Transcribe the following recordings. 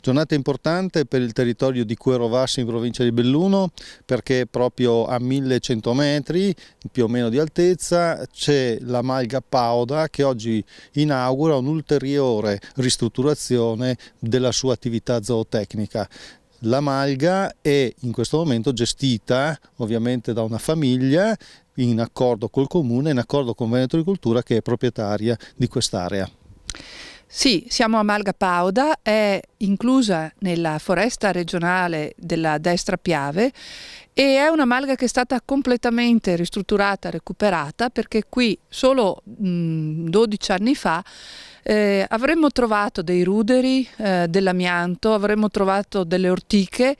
Giornata importante per il territorio di Quero Vasso in provincia di Belluno, perché proprio a 1100 metri più o meno di altezza c'è la Malga Pauda, che oggi inaugura un'ulteriore ristrutturazione della sua attività zootecnica. La malga è in questo momento gestita ovviamente da una famiglia in accordo col comune, in accordo con Veneto Agricoltura, che è proprietaria di quest'area. Sì, siamo a Malga Pauda, è inclusa nella foresta regionale della Destra Piave e è una malga che è stata completamente ristrutturata, recuperata, perché qui solo 12 anni fa avremmo trovato dei ruderi, dell'amianto, avremmo trovato delle ortiche,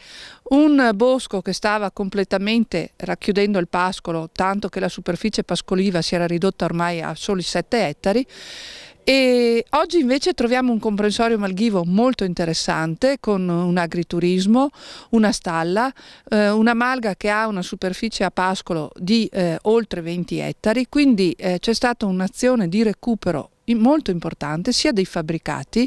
un bosco che stava completamente racchiudendo il pascolo, tanto che la superficie pascoliva si era ridotta ormai a soli 7 ettari. E oggi invece troviamo un comprensorio malghivo molto interessante, con un agriturismo, una stalla, una malga che ha una superficie a pascolo di oltre 20 ettari, quindi c'è stata un'azione di recupero molto importante sia dei fabbricati,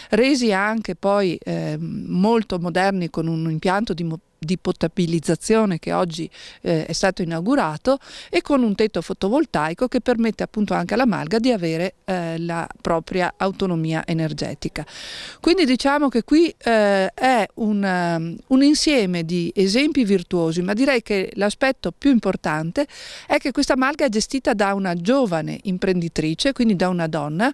resi anche poi molto moderni con un impianto di potabilizzazione che oggi è stato inaugurato, e con un tetto fotovoltaico che permette appunto anche alla malga di avere la propria autonomia energetica. Quindi diciamo che qui è un insieme di esempi virtuosi, ma direi che l'aspetto più importante è che questa malga è gestita da una giovane imprenditrice, quindi da una donna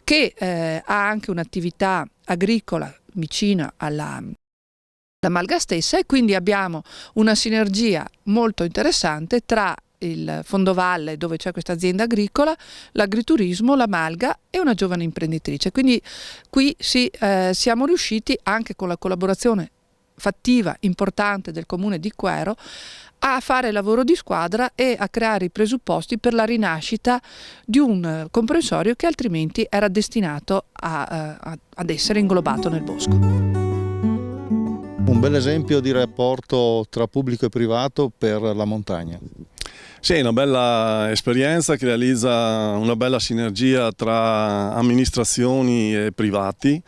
che ha anche un'attività agricola vicina alla malga stessa, e quindi abbiamo una sinergia molto interessante tra il fondovalle, dove c'è questa azienda agricola, l'agriturismo, la malga e una giovane imprenditrice. Quindi qui siamo riusciti, anche con la collaborazione fattiva importante del comune di Quero, a fare lavoro di squadra e a creare i presupposti per la rinascita di un comprensorio che altrimenti era destinato ad essere inglobato nel bosco. Un bel esempio di rapporto tra pubblico e privato per la montagna. Sì, è una bella esperienza che realizza una bella sinergia tra amministrazioni e privati,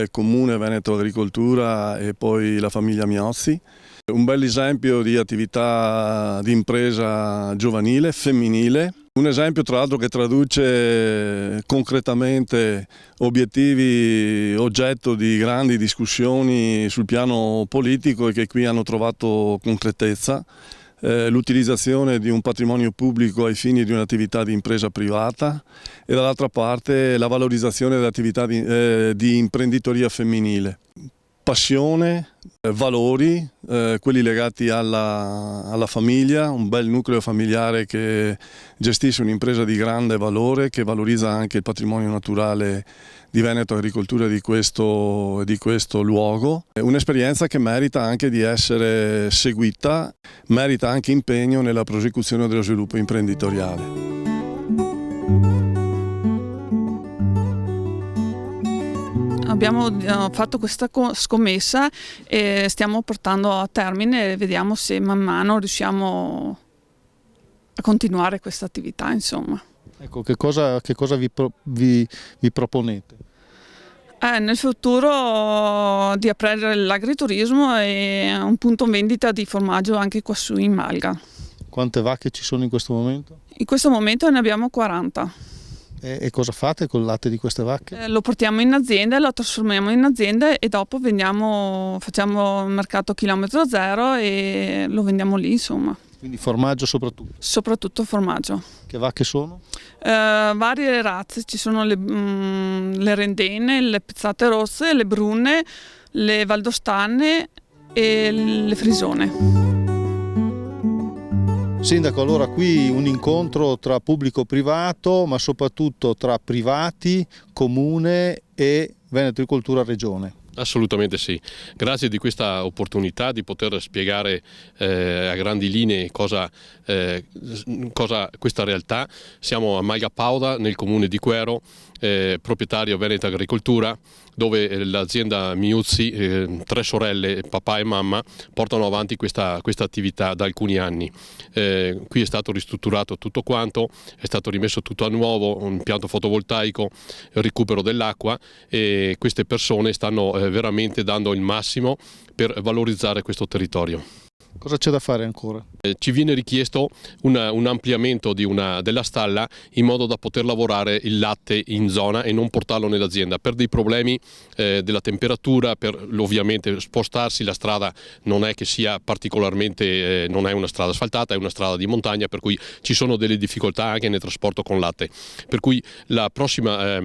Comune Veneto Agricoltura e poi la famiglia Miozzi. Un bel esempio di attività di impresa giovanile, femminile. Un esempio tra l'altro che traduce concretamente obiettivi oggetto di grandi discussioni sul piano politico e che qui hanno trovato concretezza. L'utilizzazione di un patrimonio pubblico ai fini di un'attività di impresa privata e dall'altra parte la valorizzazione dell'attività di imprenditoria femminile. Passione, valori, quelli legati alla famiglia, un bel nucleo familiare che gestisce un'impresa di grande valore, che valorizza anche il patrimonio naturale di Veneto Agricoltura di questo luogo. È un'esperienza che merita anche di essere seguita, merita anche impegno nella prosecuzione dello sviluppo imprenditoriale. Abbiamo fatto questa scommessa e stiamo portando a termine e vediamo se man mano riusciamo a continuare questa attività, insomma. Ecco, che cosa vi proponete? Nel futuro di aprire l'agriturismo e un punto vendita di formaggio anche qua su in Malga. Quante vacche ci sono in questo momento? In questo momento ne abbiamo 40. E cosa fate col latte di queste vacche? Lo portiamo in azienda, lo trasformiamo in azienda e dopo facciamo mercato chilometro zero e lo vendiamo lì, insomma. Quindi formaggio soprattutto? Soprattutto formaggio. Che vacche sono? Varie razze, ci sono le rendene, le pezzate rosse, le brune, le valdostane e le frisone. Sindaco, allora qui un incontro tra pubblico-privato, ma soprattutto tra privati, comune e Veneto Agricoltura Regione. Assolutamente sì, grazie di questa opportunità di poter spiegare a grandi linee cosa questa realtà. Siamo a Malga Pauda nel comune di Quero, proprietario Veneto Agricoltura, dove l'azienda Miuzzi, 3 sorelle, papà e mamma, portano avanti questa attività da alcuni anni. Qui è stato ristrutturato tutto quanto, è stato rimesso tutto a nuovo, un impianto fotovoltaico, il recupero dell'acqua, e queste persone stanno veramente dando il massimo per valorizzare questo territorio. Cosa c'è da fare ancora? Ci viene richiesto un ampliamento della stalla in modo da poter lavorare il latte in zona e non portarlo nell'azienda per dei problemi della temperatura, per ovviamente spostarsi. La strada non è che sia particolarmente, non è una strada asfaltata, è una strada di montagna, per cui ci sono delle difficoltà anche nel trasporto con latte, per cui la prossima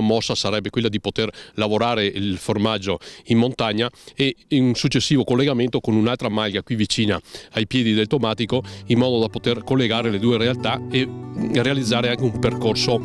mossa sarebbe quella di poter lavorare il formaggio in montagna e in un successivo collegamento con un'altra malga qui vicina ai piedi del Tomatico, in modo da poter collegare le due realtà e realizzare anche un percorso